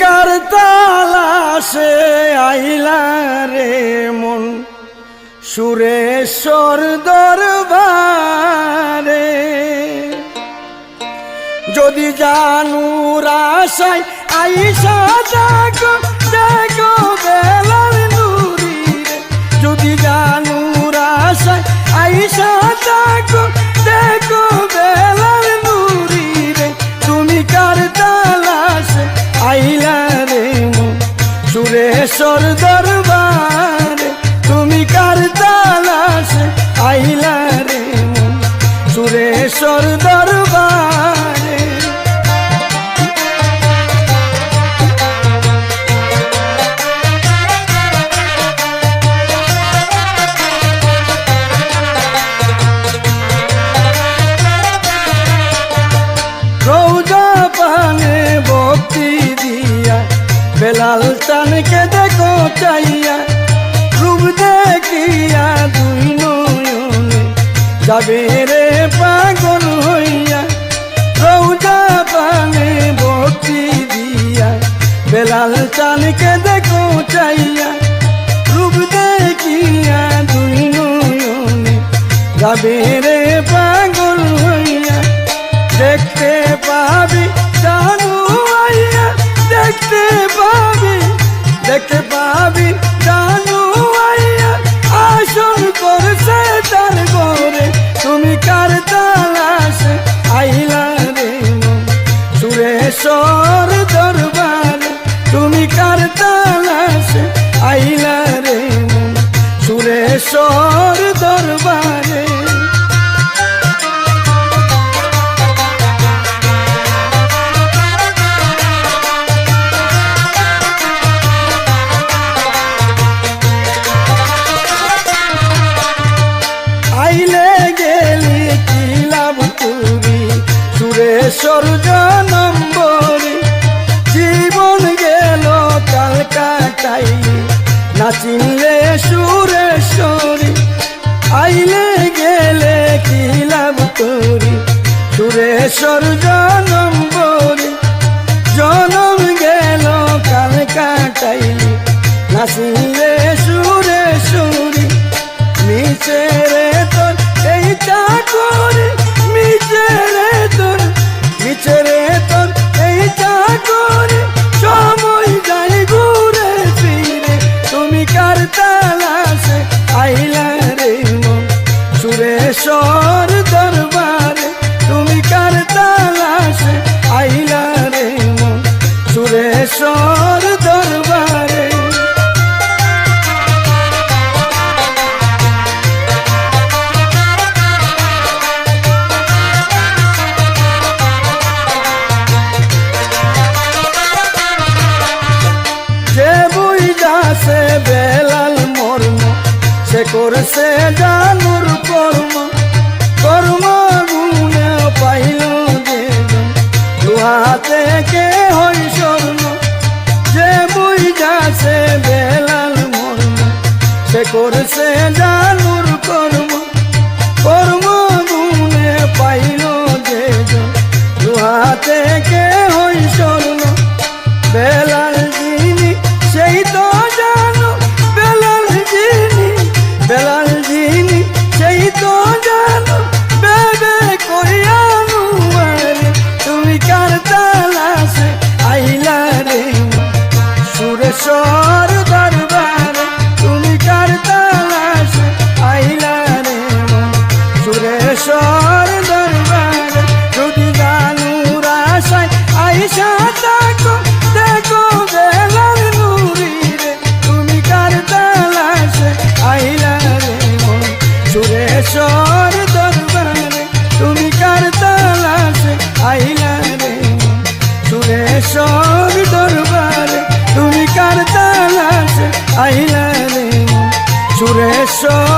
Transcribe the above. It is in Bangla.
কার তালাশে আইলা রে মন সুরেশ্বর দরবারে? যদি জানুর আশায় আইসা দেখো দেখো বেলাল নুরি রে। যদি জানুর আশায় আইসা দেখো দেখো বেলাল নুরি রে। তুমি কার তালাশে আইলা রে মন সুরেশ্বর দরবারে? তুমি কার তালাশে আইলা রে মন সুরেশ্বর দরবারে? রৌজা পানে ভক্তি দিয়া বেলাল চানকে দেখো চাইয়া, রূপ দেখিয়া দুই নয়নে যাবে রে পাগল হইয়া। রৌজা পানে ভক্তি দিয়া বেলাল চানকে দেখো চাইয়া, রূপ দেখিয়া দুই নয়নে যাবে রে পাগল হইয়া। দেখতে পাবি জানু আইয়া, দেখতে পাবি জানু আইয়া, আসন করছে তার ঘরে। তুমি কার তালাশে আইলা রে মন সুরেশ্বর দরবারে? তুমি কার তালাশে আইলা রে মন সুরেশ্বর দরবারে? আইলে গেলি কি লাভ করি সুরেশ্বর জনম্বরি? জীবন গেল কাল কাটাইলি না চিনলে সুরেশ্বরী। আইলে গেলে কি লাভ করি সুরেশ্বর জনম্বরি? জনম গেল কাল কাটাইলি না চিনলে সুরেশ্বরী। মিছে রে তোর এই চাকরি, মিছে রে তোর এই চাকরি, সময় যাই ঘুরে ফিরে। তুমি কার তালাশে আইলা রে মন সুরেশ্বর দরবারে? তুমি কার তালাশে আইলা রে মন সুরেশ্বর দরবারে? বেলাল মর্ম সে করছে জানুর কর্ম, কর্ম গুণে পাইল যে লোহা থেকে হয় স্বর্ণ। যে বই যাচ্ছে বেলাল মর্ম সে করছে জানুর কর্ম, কর্ম গুণে পাইল যে লোহা থেকে হয় স্বর্ণ। বেলাল যিনি সেই তো জানো, বেলাল যিনি সেই তো জানো, বেবে করিয়ানু আরে। তুমি কার তালাশে আইলা রে সুরেশ্বর দরবারে? তুমি কার তালাশে আইলা রে সুরেশ্বর দরবারে? যদি জানুর আশায় আইসা দেখো দেখো বেলাল নুরি রে। তুমি কার তালাশে আইলা রে মন সুরেশ্বর দরবারে? তুমি কার তালাশে আইলা রে মন সুরেশ্বর দরবারে? তুমি কার তালাশে আইলা রে মন সুরেশ্বর